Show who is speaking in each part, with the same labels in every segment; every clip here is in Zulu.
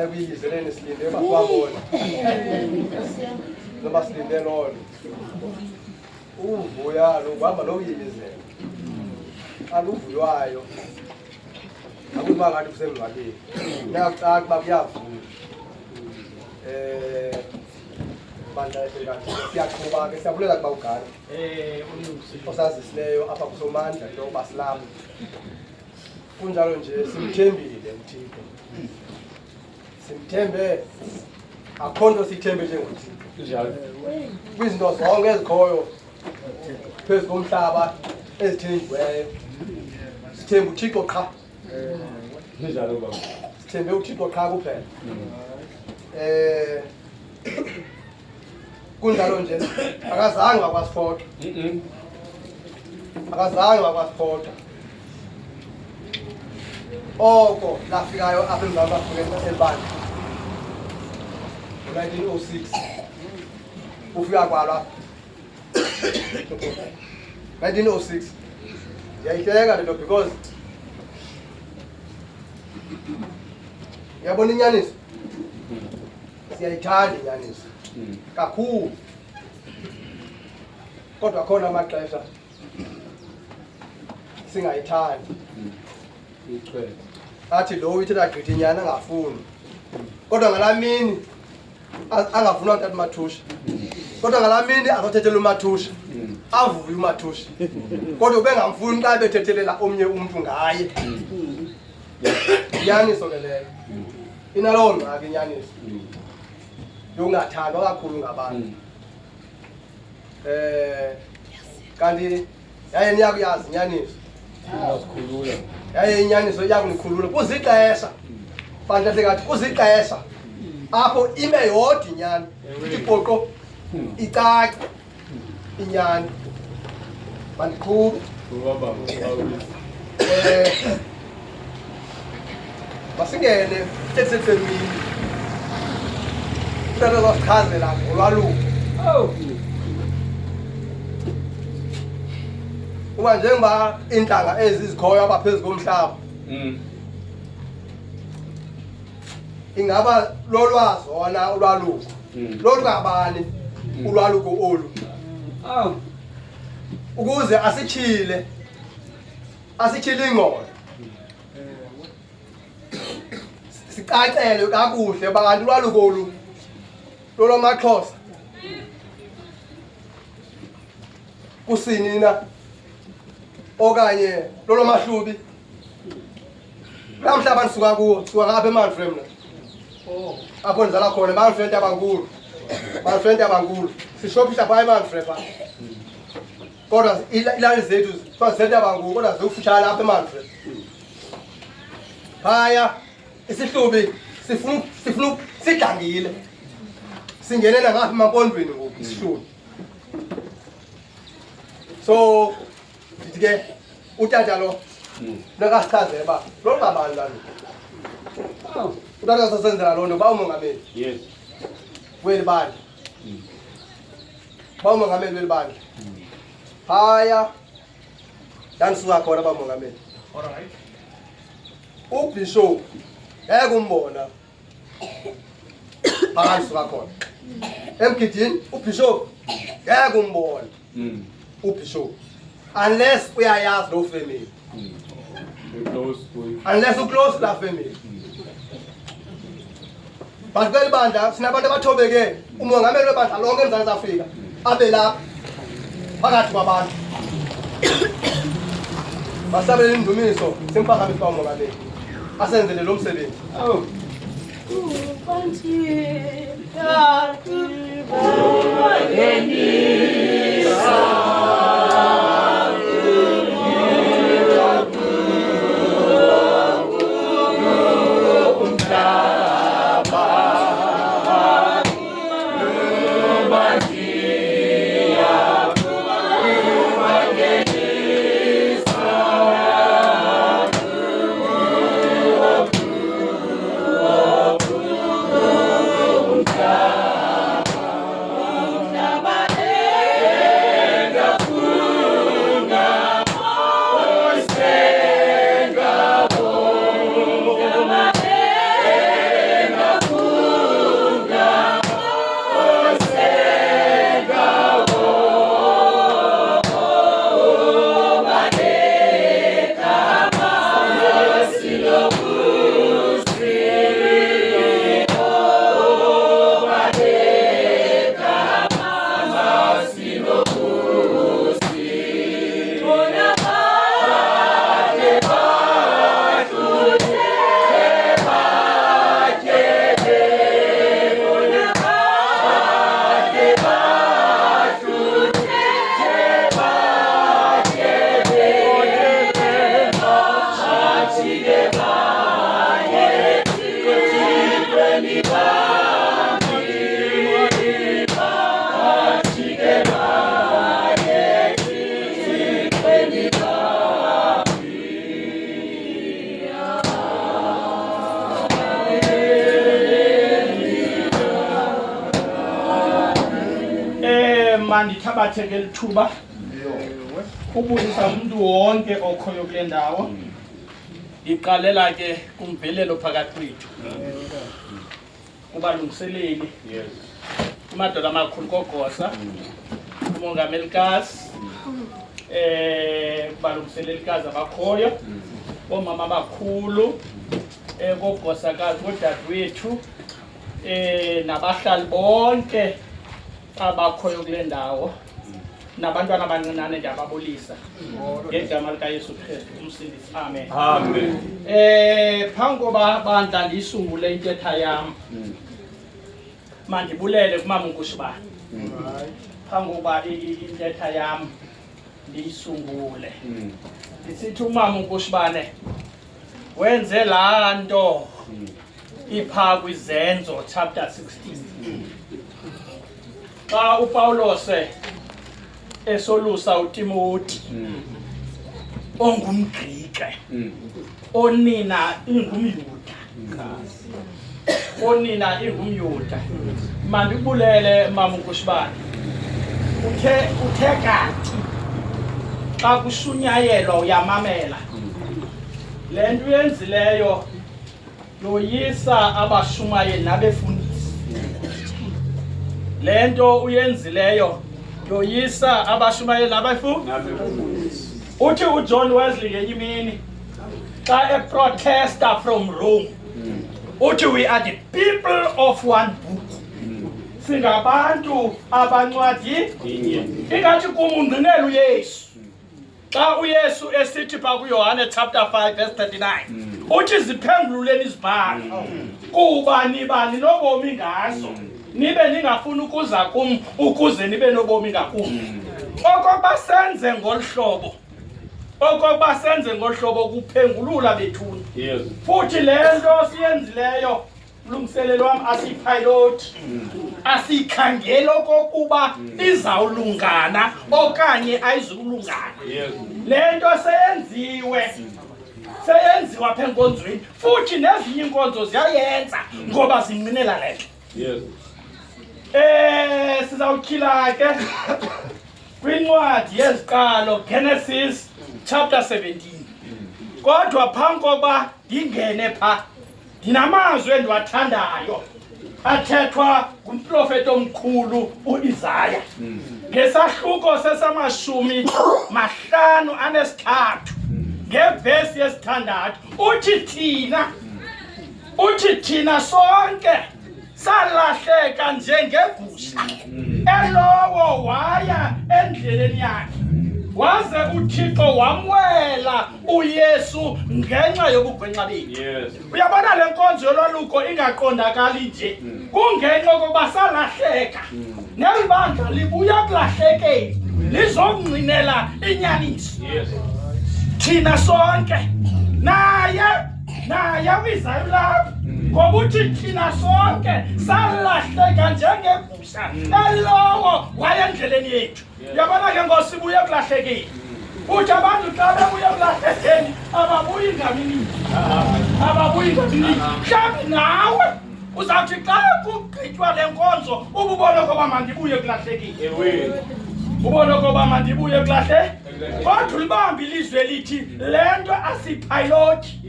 Speaker 1: uvuyayo kuyizeleni silinde bafabona noma silinde lona uvuya lo kuhamba lokuyizela aluvuywayo akuba ngathi kusemngcwabeni ngiyacala kuba kuyavuma bandla ekanti siyaqhubeka ke siyabulela kuba ugana osazisileyo apha kusomandla lo basilamu kunjalo nje simthembile uThixo simthembe akho nto sithembe njengoThixo njalo kwizinto zonke ezikhoyo phezu komhlaba ezithenjiweyo sithembe uThixo qha njalo baba sithembe uThixo qha kuphela kunjalo nje akazange wakwasiphotha akazange wakwasiphotha oko lafikayo apha eMzantsi Afrika elibandla ngo-1906 ufika kwalwa 1906 yayihleka lento because yabona inyaniso siyayithanda inyaniso kakhulu kodwa khona amaxesha singayithandi athi lo uyithetha gqithi inyani angafuni kodwa ngalamini angafuna utata uMathusha kodwa ngalamini azothethela uMathusha avuye uMathusha kodwa ubengamfuni xa bethethelela omnye umuntu ngaye inyaniso ke leyo inaloo ngxaki inyaniso yongathandwa kakhulu ngabantu kanti yaye niyakuyazi inyaniso yaye inyaniso iyakunikhulula kuzixesha fanele kathi kuzixesha apho ime yodwa inyani ipoqo icaca inyani bandiqhube masingene esesemini utata zasichazela ngolwaluko uba njengoba iintlanga ezi zikhoyo apha phezu komhlaba ingaba lolwazi wona ulwaluko lolukabani ulwaluko olu ukuze asitshile ingqondo sicacelwe kakuhle bakanti ulwaluko olu lolwamaXhosa kusinina okanye lolwamahlubi la mhlaba ndisuka kuwo ndisuka ngapha eManfrey mna apho ndizala khona eManfrey abankulu sishophisha phaa eManfrey phaa kodwa ilali zethu zentu abankulu kodwa zikufutshane apha eManfrey phaya isihlubi sifuna sidlangile singenela ngapha emampondweni ngoku isihlubi so ndithi ke utata lo nakasichazela uba lolukabani lalo utata sasenzela loo nto bawumongameli yes weli bandla bawumongameli weli bandla phaya ndandisuka khona bawumongameli alright ubishop ngeke umbona phaya ndisuka khona emgidini ubishop ngeke umbona ubishop unless uyayazi lo family unless uclose la family but kweli bandla sinabantu abathobeke umongameli webandla lonke eMzantsi Afrika abe lapha phakathi kwabantu basabele indumiso simphakamisa umongameli asenzele lo msebenzi
Speaker 2: Nobody mandithabathe ngeli thuba ubulisa umuntu wonke okhoyo kule ndawo. Iqalela ke kumvelelo phakathi kwethu. Kubalungiseleli. Kumadoda amakhulu kogosa. Umongamelikazi. Kubalungiselelikazi abakhoyo. Omama abakhulu. Kogosakazi kodadewethu. Nabahlali bonke abakhoyo kule ndawo. Nabantwana abancinane nje ababulisa ngegama likaYesu Kristu umsindisi. Amen.
Speaker 3: Amen.
Speaker 2: Phambi koba bandla ndiyisungule intetha yam, mandibulele kumama uNkushibane. Phambi koba intetha yam ndiyisungule, ndisithi umama uNkushibane wenze laa nto ipha kwiZenzo chapter 16. Xa uPawulos esolusa uTimoti ongumGrike, onina ingumYuda, mandibulele mama uNkushibane, uthe kanti xa kushunyayelwa uyamamela. Le nto uyenzileyo yoyisa abashumayeli nabefundisi. Le nto uyenzileyo yoyisa abashumayeli nabefundisi. Uthi uJohn Wesley ngenye imini xa eprotesta from Rome, uthi we are the people of one book. Singabantu abancwadi ingathi kum ungqinela uYesu. Xa uYesu esithi pha kuYohane chapter 5 verse 39, uthi ziphenduleni izibhalo kuba nibani nobomi ngazo, nibe ningafuni ukuza kum ukuze nibe nobomi ngakum. Okokuba senze ngolu hlobo kuphengulula bethuni. Futhi le nto siyenzileyo mlungiselelo wam asiyipiloti, asiyikhangeli okokuba izawulungana okanye ayizukulungana. Le nto seyenziwa apha enkonzweni, futhi nezinye iinkonzo ziyayenza ngoba zinqinela le nto. Sizawutyhila ke kwincwadi yeziqalo Genesis chapter 17. Kodwa phambi koba ndingene pha, ndinamazwi endiwathandayo athethwa ngumprofeti omkhulu uIsaya ngesahluko se53 ngevesi yesi-6. Uthi thina sonke salahleka njengebhusha, elowo waya endleleni yakhe, waze uThixo wamwela uYesu ngenxa yobugwenxa bethu. Uyabona le nkonzo yolwaluko ingaqondakali nje, kungenxa yokuba salahleka. Nelibandla libuya kulahlekeni lizongqinela inyaniso. Thina sonke naye wizayo lapha, ngoba uthi thina sonke salahleka njengebhusha, elowo waya endleleni yethu. Uyabona ke ngosibuye kulahlekeni. Uthi abantu xa bebuye kulahlekeni ababuyi ngamini. Mhlawumbi nawe uzawuthi xa kugqitywa le nkonzo ububone okoba mandibuye kulahlekeni. Ubone okoba mandibuye kulahlekeni. Kodwa ulibambe ilizwe lithi le nto asiyipiloti,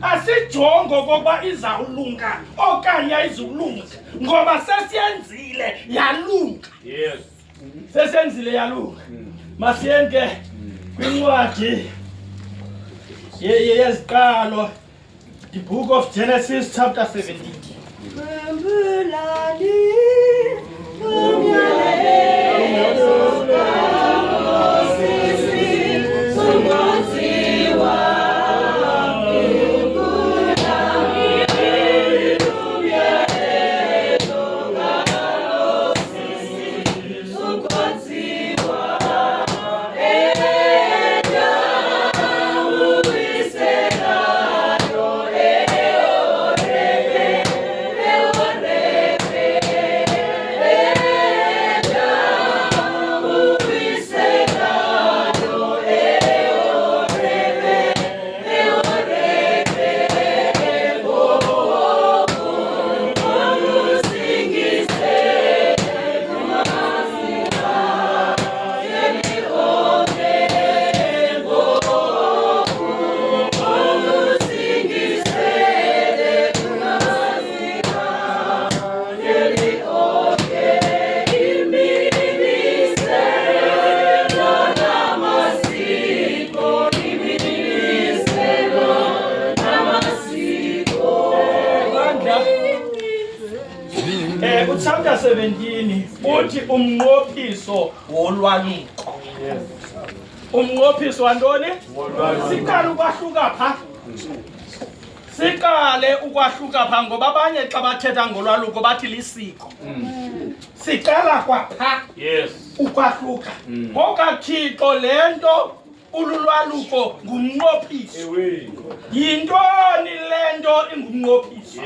Speaker 2: asijonge okokuba izawulunga okanye ayizukulunga, ngoba sesiyenzile yalunga. Sesenzile yalunga. Masiyenke kwincwadi yeziqalo, the book of Genesis chapter 17. uchapter 17 uthi umnqophiso wolwaluko. Umnqophiso wantoni? Siqale ukwahluka pha. Siqale ukwahluka pha ngoba abanye xa bathetha ngolwaluko bathi lisiko. Siqala kwapha.
Speaker 3: Yes.
Speaker 2: Ukwahluka. NgokaThixo lento ululwaluko ngumnqophiso. Yintoni lento ingumnqophiso?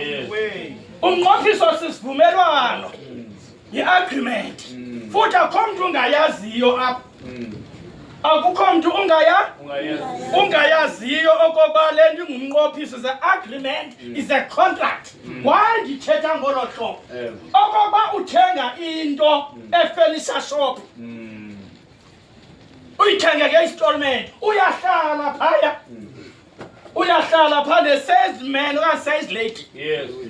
Speaker 2: Umnqophiso sisivumelwano. Yi-agreement. Futhi akukho mntu ungayaziyo apha. Akukho mntu ungayaziyo okokuba le nto ingumnqophiso. Is an agreement, is a contract. Why ndithetha ngolo hlobo? Okokuba uthenga into efurniture shop, uyithenge nge-installment, uyahlala phaya ne-salesman okanye sales lady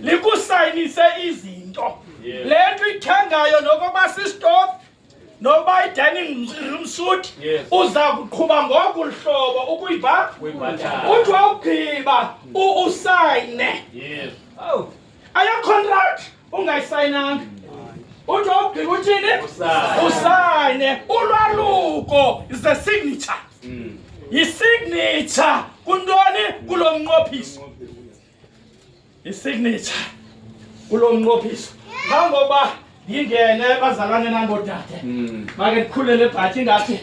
Speaker 2: likusayinise izinto. Le nto uyithengayo nokokuba sistop noba i-dining room suit uza kuqhuba ngoku hlobo ukuyiba uthi wawugqiba usayine. Ayacontract ungayisayinanga uthi wawugqiba uthini usayine. Ulwaluko is a signature. Yi-signature kuntoni? Kulo mnqophiso. Yi-signature kulo mnqophiso. Ngangoba ingene bazalwane nangodade make ndikhulele ibhathi ngathi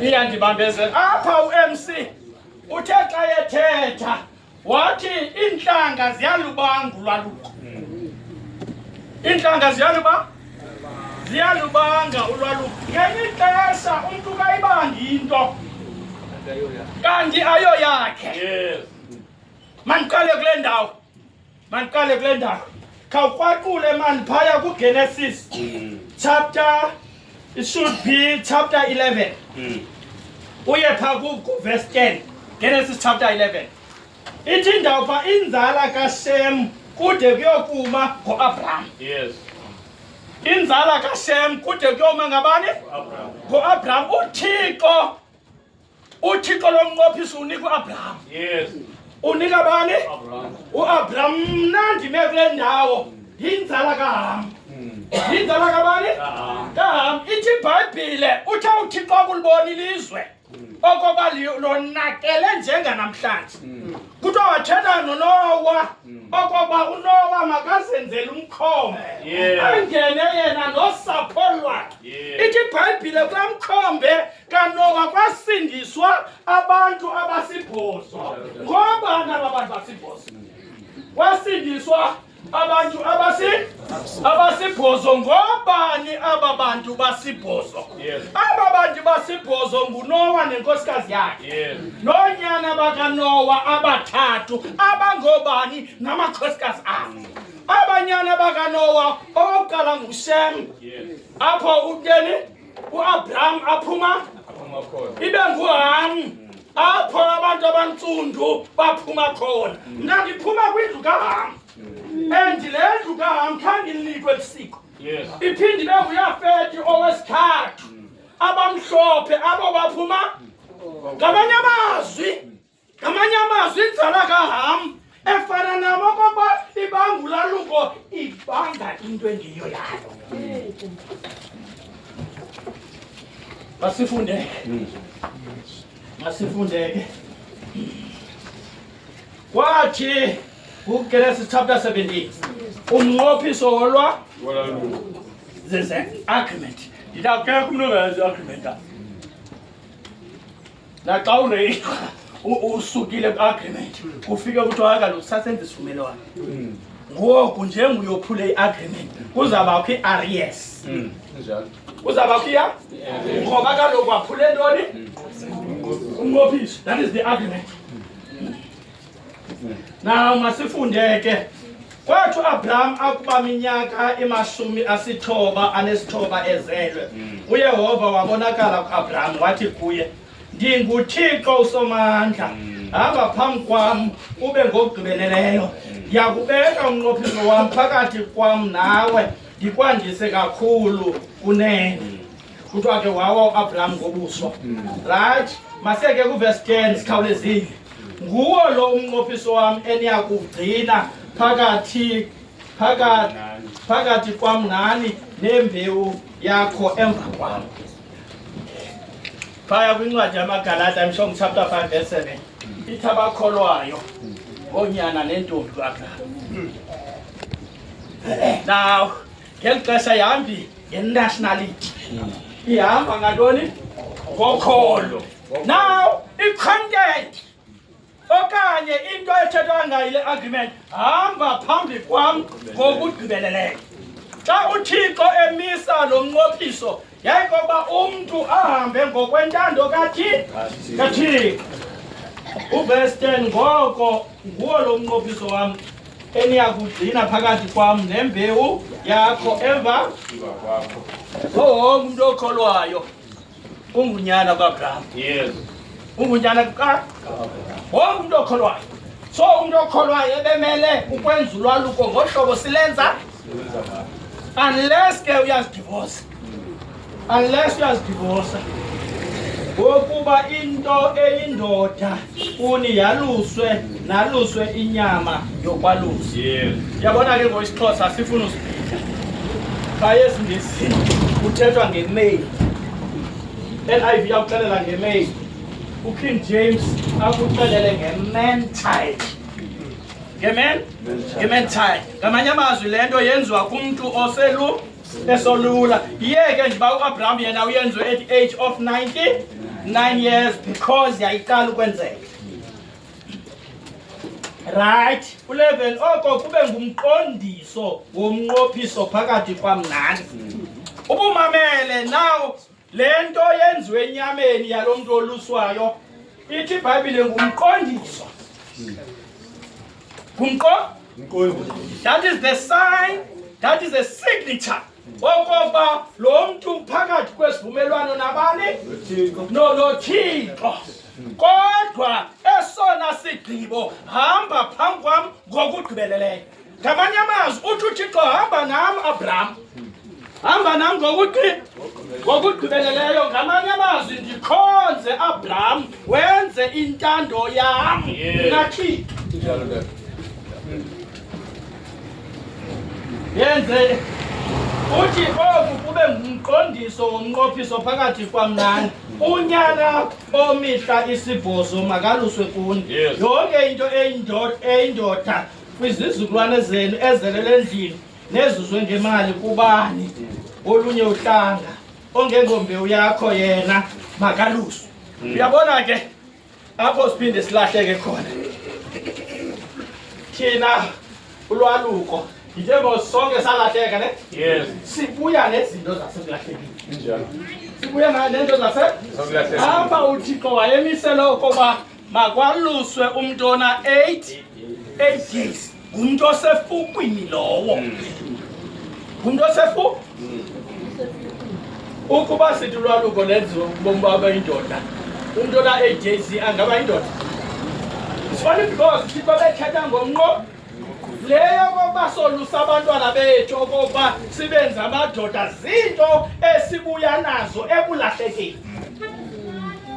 Speaker 2: iyandibambezela apha. uMC uthe xa yethetha wathi iintlanga ziyalubanga ulwaluko. Iintlanga ziyalubanga ulwaluko. Ngenye ixesha umntu kayibangi into kanti ayo yakhe. Mandiqale kule ndawo khawukrwaqule mani phaya kuGenesis chapter, it should be chapter 11. Uye pha verse 10. Genesis chapter 11 ithi indawo pha inzala kaShem kude kuyokuma ngoAbraham. Inzala kaShem kude kuyoma ngabani? ngoAbraham. uThixo lo mnqophiso unika uAbraham. Unika bani? uAbraham. Mna ndime kule ndawo yinzala kaHam. Yinzala kabani? kaHam. Ithi iBhayibhile uthe uThixo kulibona ilizwe okoba lonakele njenganamhlanje. Kuthiwa wathetha noNowa okoba uNowa makazenzele umkhombe angene yena nosapho lwakhe. Ithi iBhayibhile kulaa mkhombe kaNowa kwasindiswa abantu abasibhozo. Ngobani aba bantu basibhozo? Kwasindiswa abantu abasibhozo. Ngobani aba bantu basibhozo? Aba bantu basibhozo nguNowa nenkosikazi yakhe noonyana bakaNowa abathathu abangobani namakhosikazi abo. Abanyana bakaNowa owokuqala nguShem, apho uteni uAbraham aphuma ibe nguHam, apho abantu abantsundu baphuma khona. Mna ndiphuma kwindlu kaHam. And le ndlu kaHam khange ilinikwe elisiko. Iphinde ibe nguYafeti owesithathu. Abamhlophe abo baphuma ngamanye amazwi inzala kaHam efana nabo okokuba ibanga ulaluko ibanga into engeyo yayo. Masifundeke. Kwathi kuGenesis chapter 17 umnqophiso wolwaluko. There's an argument. Ndidakeka umntu ongayazi i-argument apha. Naxa usukile ku-argument kufike kuthiwa kaloku sasenza isivumelwano. Ngoku njengoyophule i-argument kuzawubakho i-arrears. Kuzawubakho ngoba kaloku waphule ntoni? Umnqophiso. That is the argument. Now masifundeke. Kwathi uAbraham akuba minyaka 99 ezelwe, uYehova wabonakala kuAbraham wathi kuye, "NdinguThixo uSomandla, hamba phambi kwam ube ngokugqibeleleyo. Ndiyakubeka umnqophiso wam phakathi kwam nawe, ndikwandise kakhulu kunene." Kuthiwa ke wawa uAbraham ngobuso. Right? Maseke kuverse 10 sikhawulezile. Nguwo lo umnqophiso wam eniyakugcina phakathi phakathi kwam nani nembewu yakho emva kwam. Phaya kwincwadi yamaGalata, I'm sure chapter 5 verse 7, ithi abakholwayo ngoonyana nentombi kaAbraham. Now, ngeli xesha ihambi ngenationality, ihamba ngantoni? Ngokholo. Now, i-content okanye into ethethwa ngayile argument hamba phambi kwam ngokugqibeleleyo. Xa uThixo emisa lo mnqophiso yayikoba umntu ahambe ngokwentando kaThixo. Uverse 10, ngoko nguwo lo mnqophiso wam eniyakugcina phakathi kwam nembewu yakho emva kwakho. Wonke umntu okholwayo ungunyana kaAbraham. Yes. Ungunyana wonke umntu okholwayo. So umntu okholwayo ebemele ukwenza ulwaluko ngohlobo silenza unless ke uyazidivorce. Unless uyazidivorce. Ngokuba into eyindoda uni yaluswe naluswe inyama yokwalusa. Yabona ke ngoIsixhosa sifuna usiphinda. Phaya esiNgesini kuthethwa nge-male. NIV yakuxelela nge-male. uKing James akuxelele nge-man child. Nge-man child. Ngamanye amazwi le nto yenziwa kumntu esolula. Yeke nje uba uAbraham yena uyenziwe at the age of 99 years because yayiqala ukwenzeka. Right, 11 oko kube ngumqondiso womnqophiso phakathi kwam nani. Ubumamele now le nto yenziwe enyameni yalo mntu oluswayo ithi iBhayibhile ngumqondiso. That is the sign, that is the signature. Okoba lo mntu phakathi kwesivumelwano nabani? noThixo. Kodwa esona sigqibo hamba phambi kwam ngokugqibeleleyo. Ngamanye amazwi uthi uThixo hamba nam Abraham. Hamba nam ngokugqibeleleyo. Ngamanye amazwi ndikhonze Abraham wenze intando yam kaThixo. Yenze uthi oku kube ngumqondiso womnqophiso phakathi kwam nani. Unyana omihla isibhozo makaluswe kuni. Yonke into eyindoda kwizizukulwane zenu ezelele endlini nezuzwe ngemali kubani olunye uhlanga ongengombewu yakho yena makaluswe. Uyabona ke apho siphinde silahleke khona. Thina ulwaluko yinto sonke salahleka ne? Yes. Sibuya nezinto zasekulahlekile. Njalo. Sibuya nento zasekulahlekile. Apha uThixo wayemisele ukuba makwaluswe umntu ona 8 days. Umuntu osefukwini lowo. Umuntu osefu? Ukuba sithi ulwaluko lenziwe ubomi baba indoda. Umuntu ona 8 days angaba indoda. It's only because Thixo bethetha ngomnqo leyo koba solusa abantwana bethu okoba sibenza amadoda zinto esibuya nazo ekulahlekeni.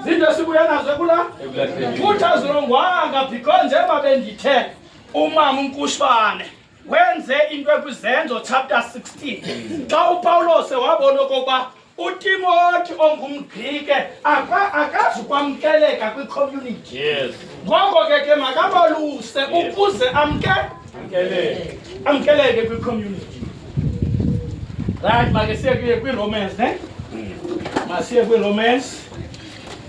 Speaker 2: Zinto esibuya nazo ekulahlekeni. Futhi azilongwanga because njengoba bendithe umama uNkushwane wenze into ekwizenzo chapter 16. Xa uPawulos wabona okoba uTimothy ongumGrike akazukwamkeleka kwi-community. Yes. Ngoko ke makabaluse ukuze amkeleke kwi-community. Right, makesiye kwi-Romans ne? Masiye kwi-Romans.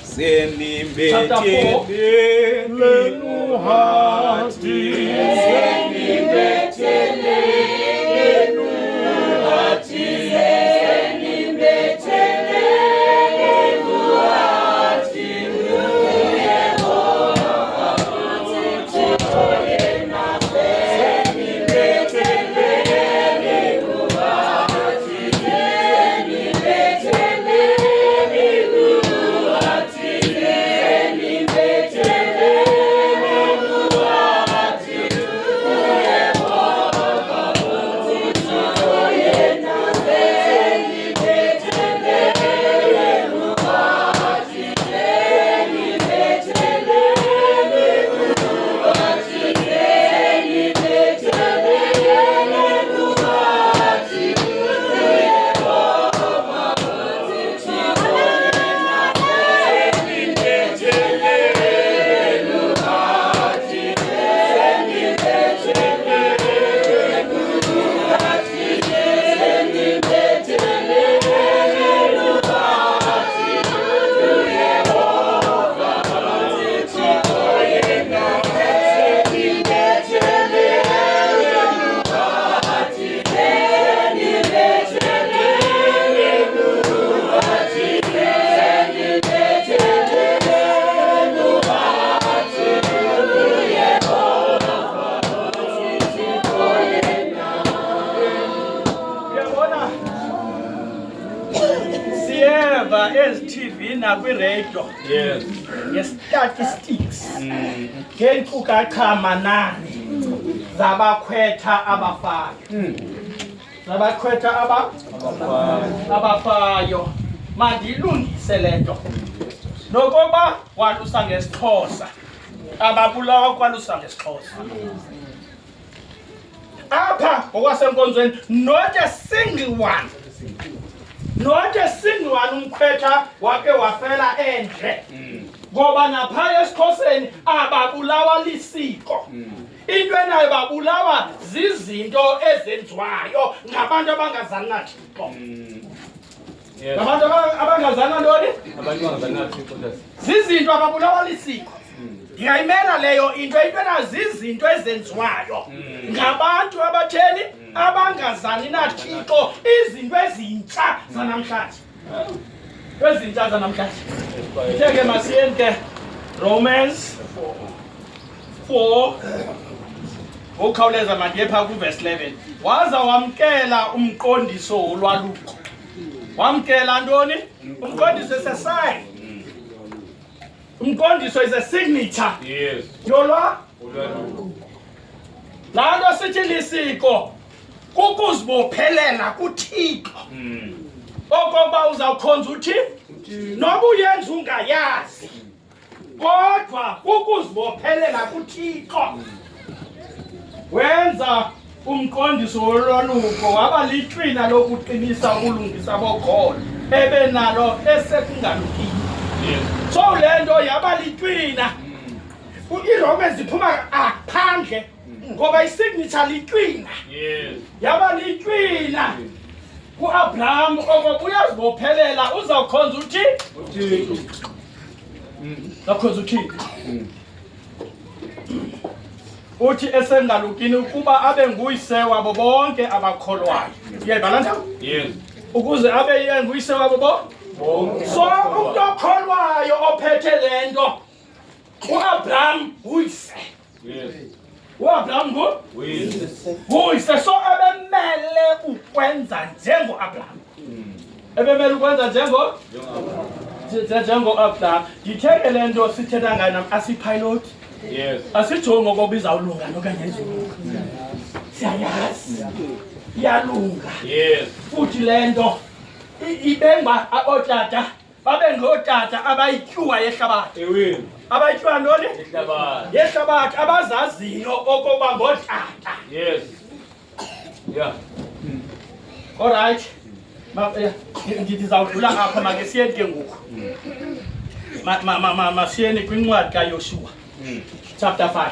Speaker 2: Senimbetheleni uhati. Senimbetheleni uhati. siyeva ezi-TV nakwi-radio nge-statistics ngeenkcukacha-manani zabakhwetha abafayo. Abafayo. Mandilungise le nto. Nokoba walusa ngesiXhosa, ababulawa kwalusa ngesiXhosa. Apha ngokwasenkonzweni, not a single one umkhwetha wake wafela endle. Ngoba napha esiXhoseni ababulawa lisiko. Into enayo babulawa zizinto ezenziwayo ngabantu abangazani naThixo. Ngabantu abangazana ntoni? Zizinto ababulawa lisiko. Ndiyayimela leyo into enayo zizinto ezenziwayo ngabantu abatheni abangazani naThixo, izinto ezintsha zanamhlanje. Ezintsha zanamhlanje. Ithe ke masiyeni ke Romans 4 ukhawuleza mandiye phaa kuverse 11. Waza wamkela umqondiso wolwaluko. Wamkela ntoni? Umqondiso is a sign. Umqondiso is a signature.
Speaker 3: Yes.
Speaker 2: Yolwaluko. Laa nto sithi lisiko kukuzibophelela kuThixo. Okokuba uzawukhonza uThixo noba uyenza ungayazi, kodwa kukuzibophelela kuThixo. Wenza umqondiso wolwaluko waba liqina lokuqinisa ukulungisa bokholo ebenalo esekungalungile. So le nto yaba liqina. iRomans ziphuma phandle ngoba isignature liqina. Yaba liqina kuAbraham okokuba uyazibophelela uzawukhonza uThixo. Zakhonza uThixo. Uthi esengalukini ukuba abe nguyise wabo bonke abakholwayo. Uyayibalanda?
Speaker 3: Yes.
Speaker 2: Ukuze abe nguyise wabo bonke. So umuntu okholwayo ophethe le nto uAbraham uyise.
Speaker 3: Yes.
Speaker 2: uAbraham nguyise. So abemele ukwenza njengoAbraham. Ebemele ukwenza njengoAbraham. Nditheke le nto sithetha ngayo nam asipilot.
Speaker 3: Yes.
Speaker 2: Asijonge ngoba izawulunga okanye izolunga. Siyayazi. Iyalunga.
Speaker 3: Yes.
Speaker 2: Futhi le nto ibengba ootata babe ngootata abayityuwa yehlabathi. Abayityuwa ntoni? Yehlabathi abazaziyo okokuba ngootata.
Speaker 3: Yes. Yeah.
Speaker 2: All right. Ndizawudlula apha makesiyeni ke ngoku. Masiyeni kwincwadi kaYoshua. Chapter 5.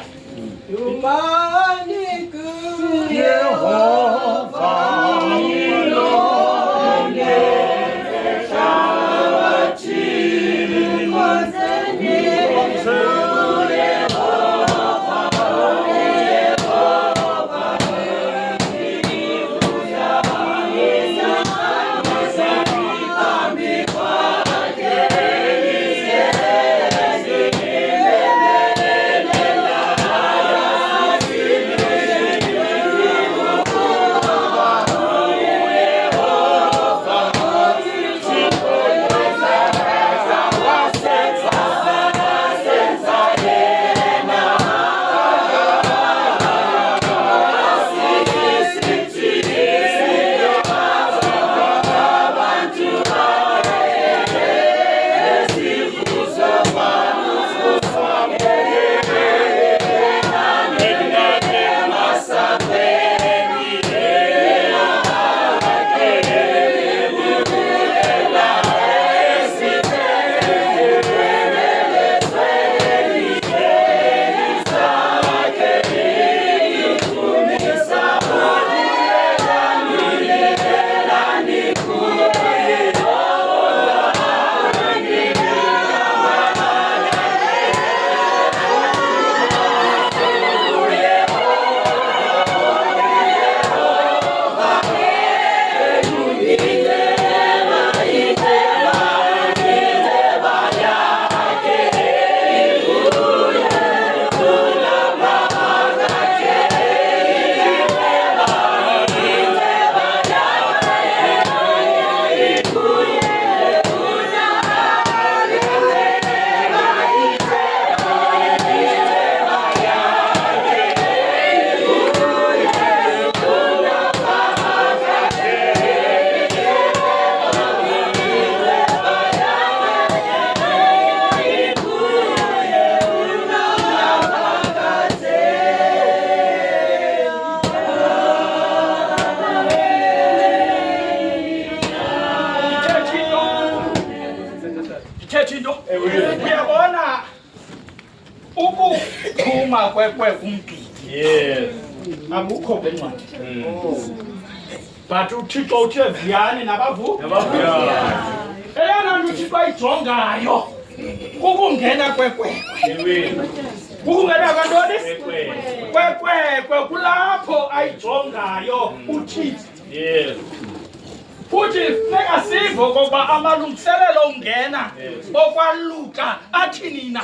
Speaker 2: uyabona ukuphuma kwekwe kumgidi
Speaker 3: Yes.
Speaker 2: abukho kwencwadi but uThixo uthe vuyani nabavu eyona nto uThixo ayijongayo kukungena kwekwe kukungena kwantoni kwekwe kulapho ayijongayo uThixo.
Speaker 3: Yes.
Speaker 2: Futhi funeka sive okokuba amalungiselelo ongena okwaluka athini na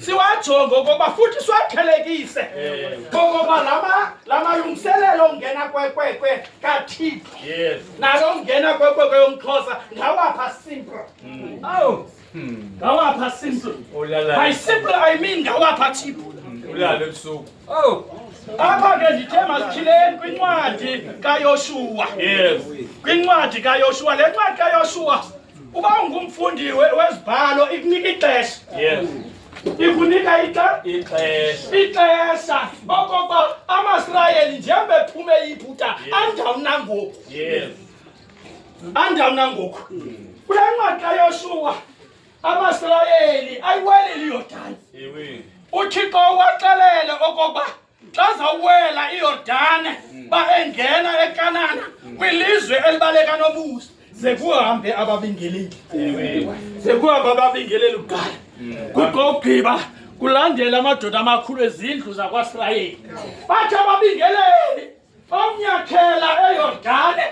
Speaker 2: siwajonge okokuba futhi siwathelekise okokuba la malungiselelo ongena kwekwe kaThixo nalo ongena kwekwe yomXhosa ngawapha simple. Ngawapha simple. By simple I mean ngawapha cheap.
Speaker 3: Ulala ebusuku.
Speaker 2: Apha ke ndithe masityhileni kwincwadi kaYoshua.
Speaker 3: Yes.
Speaker 2: Kwincwadi kaYoshua, le ncwadi kaYoshua uba ungumfundi wezibhalo ikunika ixesha.
Speaker 3: Yes.
Speaker 2: Ikunika
Speaker 3: Ixesha.
Speaker 2: okokuba amaSirayeli njengoba ephume iyiputa andawuna ngoku.
Speaker 3: Yes.
Speaker 2: Andawuna ngoku. Kule ncwadi kaYoshua amaSirayeli ayiwelile iYordani. uThixo waxelele okokuba xa zawela iYordani ba engena eKanana kwilizwe elibaleka nobuso ze kuhambe ababingeleli. Ze kuhambe ababingeleli kuqala. Kugqiba kulandela amadoda amakhulu ezindlu zakwaSirayeli. Bathi ababingeleli omnyathela eYordani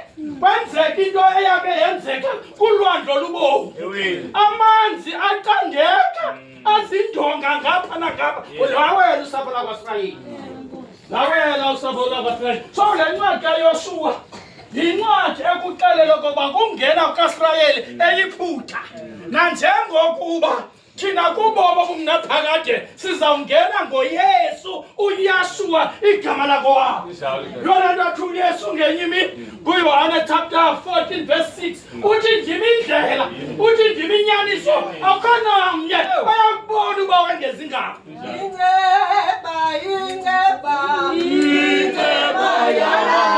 Speaker 2: kwenzeka into eyabe yenzeka kulwandle olubomvu. Amanzi aqandeka azindonga ngapha nangapha. Lawela usapho lakwaSirayeli. Lawela usapho lakwaSirayeli. So le ncwadi kaYoshua yincwadi ekuxelela ukuba kungena kukaSirayeli eyiphutha nanjengokuba thina kubobo kumnaphakade sizawungena ngoYesu uYashua igama lakho wabo. Yona nto athi uYesu ngenye imini kuYohane chapter 14 verse 6 uthi ndimi indlela uthi ndimi inyaniso akukho namnye bayakubona uba wengeza ingapha. Inceba yakhe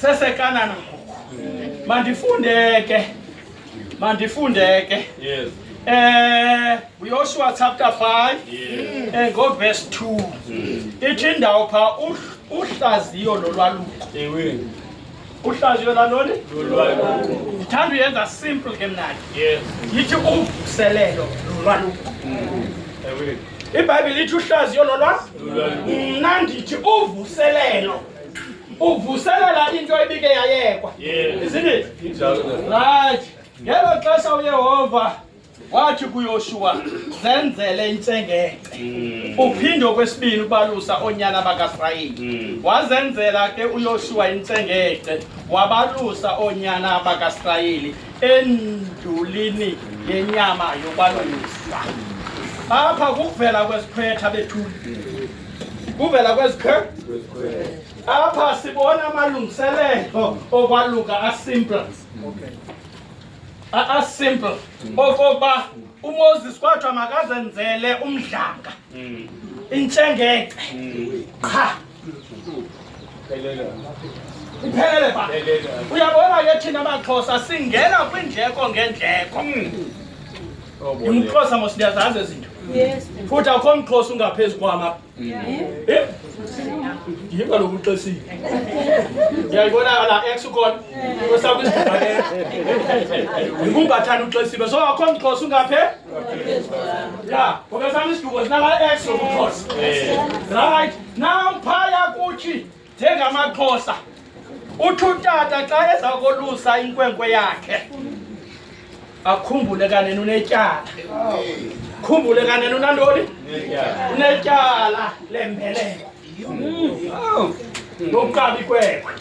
Speaker 2: sesekanana mandifundeke.
Speaker 3: Yes.
Speaker 2: uYoshua chapter 5 go verse 2 ithi indawo pha uhlaziyo lolwaluko. Uhlaziyo laloni ndithanda uyenza simple ke mnandi.
Speaker 3: Yes.
Speaker 2: Yithi uvuselelo lolwaluko. iBhayibhile ithi uhlaziyo lolwaluko. Mna ndithi uvuselelo. Uvuselela into ebike yayekwa. Isn't it? Right. Ngelo xesha uYehova wathi kuYoshua zenzele intsengele. Uphinde okwesibini ukubalusa onyana bakaSirayeli. Wazenzela ke uYoshua intsengele wabalusa onyana bakaSirayeli endulini yenyama yobalusa. Apha kuvela kwesikhwetha bethuli. Kuvela kwesikhwetha. Apha sibona amalungiselelo okwaluka asimple. Asimple. Okokuba uMoses kwathiwa makazenzele umdlanga. Intshengece. Cha. Iphelele ba. Uyabona ke thina amaXhosa singena kwindleko ngendleko. UmXhosa mos ndiyazazi izinto. Yes. Futhi akho umXhosa ungaphezulu kwama. Yiba lokuxesile. Uyayibona la ex ukhona. Usaba isibhakela. Ungathanda uxesibe. So akho mXhosa ungaphe? Yeah, ngoba sami isiduko sinala ex uMxhosa. Right. Now phaya kuthi njengamaXhosa. Uthi utata xa ezakolusa inkwenkwe yakhe. Akhumbule kanene unetyala. Khumbule kanene unandoni? Unetyala lembeleko. Nokabi kwekwe.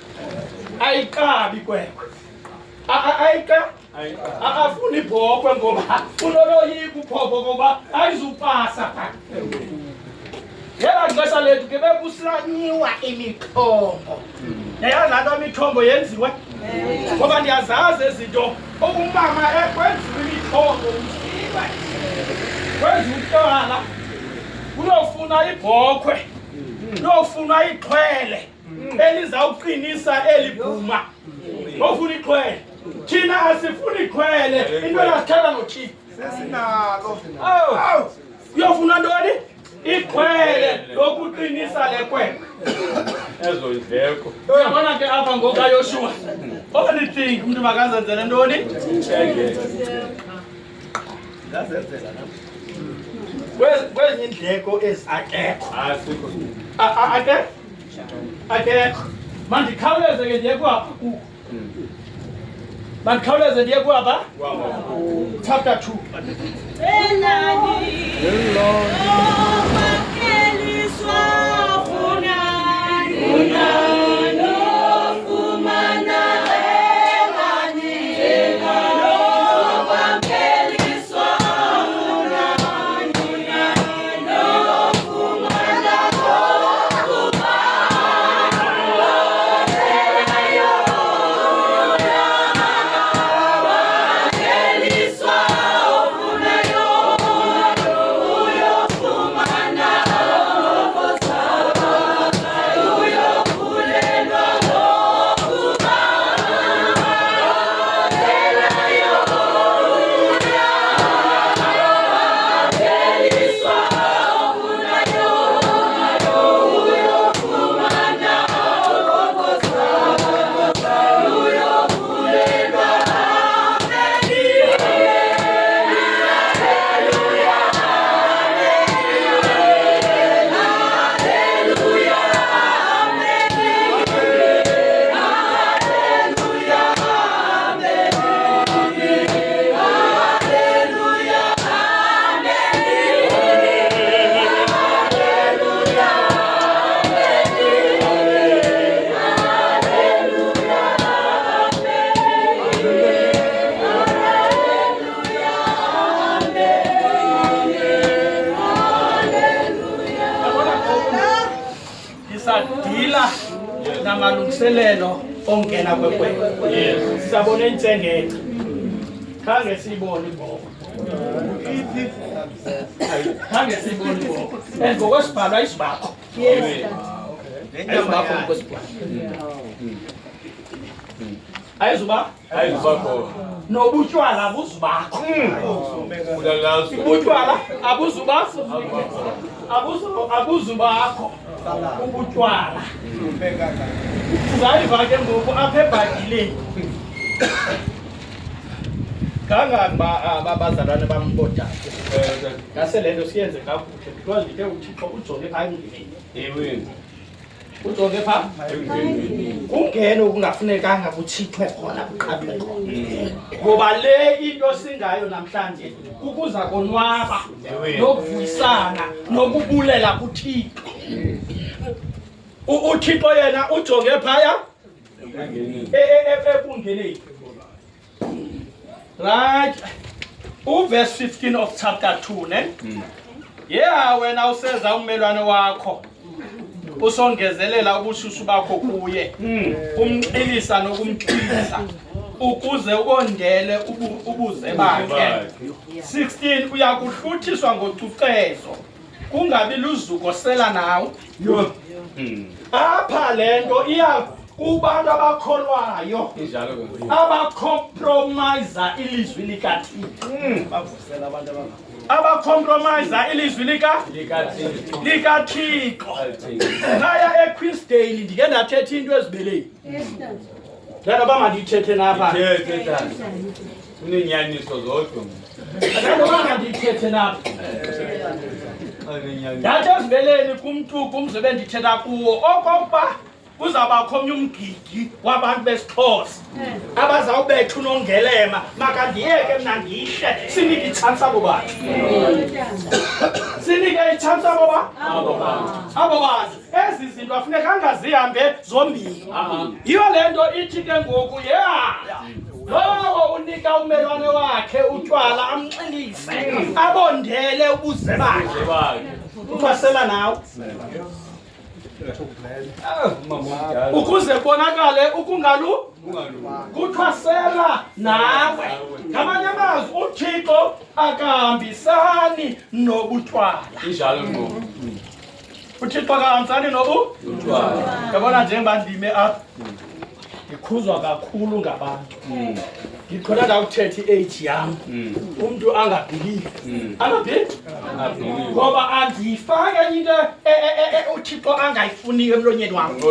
Speaker 2: Ayikabi kwekwe. Ayika afuni ibhokwe ngoba unoloyika uphopho ngoba ayizupasa. Yela xesha lethu ke bekusilanyiwa imithombo. Yayazi laa nto imithombo yenziwe? Ngoba ndiyazazi izinto okumama ekwenziwa imithombo umsiba. Kwenziwa utywala. Uyofuna ibhokhwe. Uyofuna ixhwele. Elizawuqinisa elibhuma. Uyofuna ixhwele. Thina asifuni ixhwele. Into yasithanda nothini.
Speaker 1: Sesinalo.
Speaker 2: Uyofuna ntoni? Ixhwele lokuqinisa lekwekwe.
Speaker 3: Ezo indleko.
Speaker 2: Uyabona ke apha ngokaYoshua. Only thing umuntu makazenzele ntoni?
Speaker 1: Ngazenzela nami.
Speaker 2: Kwezinye indleko ezakekho.
Speaker 3: Asikho.
Speaker 2: Akekho. Mandikhawuleze ke ndiye kwapha kuko. Mandikhawuleze ndiye kwapha? Chapter 2. Sadila namalungiselelo ongena kwekwekwe. Yes. Sizabona intsengeko. Khange siyibone ibhoko. Khange siyibone ibhoko. Ngokwesibhalwa isibakho. Yes. Ayizubakho ngokwesibhalwa. Ayizubakho. Nobutywala abuzubakho. Ubutywala abuzubakho. Abuzubakho. Ubutywala. Uzayiva ke ngoku apha eBhayibhileni. Kangangoba abazalwane bam bodade. Ngase le nto siyenze kakuhle because ndithe uThixo ujonge phaa emngceni. Ujonge phaa? Kungene okungafunekanga kuthithwe khona kuqhathwe khona. Ngoba le into singayo namhlanje kukuza konwaba nokuvuyisana nokubulela kuThixo. uThixo yena ujonge phaya ekungeneni. Right. Verse 15 of chapter 2 ne? Yeah, wena useza ummelwane wakho usongezelela ubushushu bakho kuye umxilisa nokumxilisa ukuze ukondele ubuze bakhe. 16 uyakuhluthiswa ngocucezo kungabi luzuko sela nawe. Apha lento iya kubantu abakholwayo abacompromise ilizwi likaThixo. Bavusela abantu abacompromise ilizwi likaThixo. Ngaya eQueensdale ndike ndathetha into ezibeleni. Lana bamandithethe napha.
Speaker 3: Unenyaniso zodwa.
Speaker 2: Lana bamandithethe napha. Ndathi ezibeleni kumzibe ndithetha kuwo okokuba kuzawubakho omnye umgidi wabantu besixhosa abazawubetha unongelema makandiyeke mna ndihle sinike itshansi abo bantu sinike itshansi abo bantu ezi zinto afuneka angazihambe zombini yiyo le nto ithi ke ngoku lowo unika umelwane wakhe utywala amxilise abondele ubuze bakhe uthwasela nawe ukuze bonakale kuthwasela nawe. Ngamanye amazwi uThixo akahambisani nobutywala.
Speaker 3: Injalo ngqo.
Speaker 2: uThixo akahambisani nobutywala. Yabona njengoba ndime apha ngikhuzwa kakhulu ngabantu. Ngikhona ndawuthetha i-age yam umuntu angabhilivi ngoba andiyifake into uThixo angayifuniyo emlonyeni wam.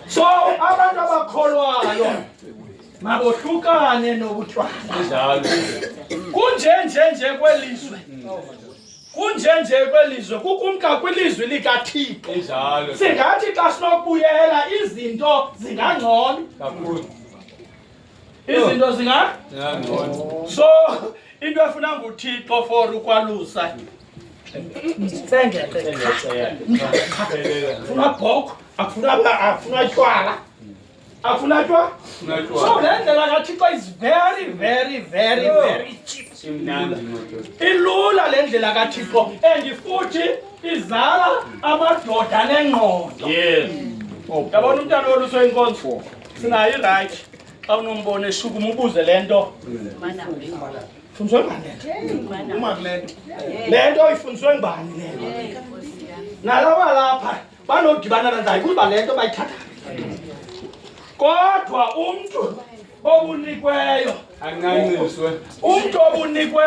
Speaker 2: So abantu abakholwayo mabohlukane nobutywala. Kunjenje kwelizwe kukumka kwilizwi likaThixo. Singathi xa sinokubuyela izinto zingangcono kakhulu. Izinto zingangcono. So into efuna nguThixo for ukwalusa sengeke afuna bhoko afuna tywala afuna tywala. So le ndlela kaThixo is very cheap. Ilula le ndlela kaThixo and futhi izala amadoda nengqondo. Yabona umntana woluswe inkonzo sinayo right xa unombona eshukuma ubuze lento fundiswe ngubani lento ifundiswe ngubani lento nalaba lapha banodibana nayo kuba lento bayithatha kodwa umntu obunikweyo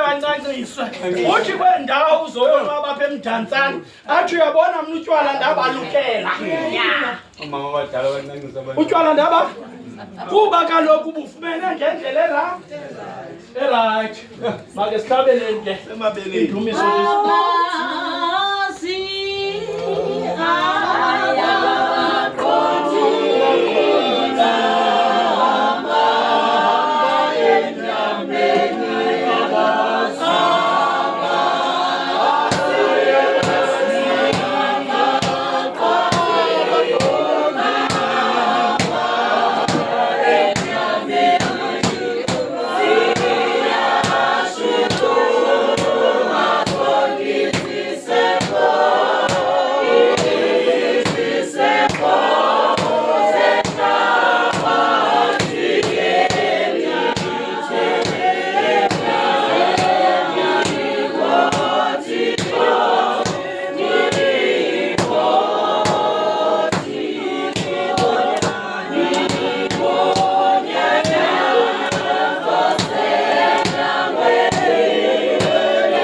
Speaker 3: ancanciswe
Speaker 2: uthi kwendawo zoyonwaba apha eMdantsane athi uyabona mna utywala ndabalukela
Speaker 3: omama abadala bancancisa
Speaker 2: utywala ndaba kuba kaloku bufumene ngendlela erayithi. Make sihlabeleni ke indumiso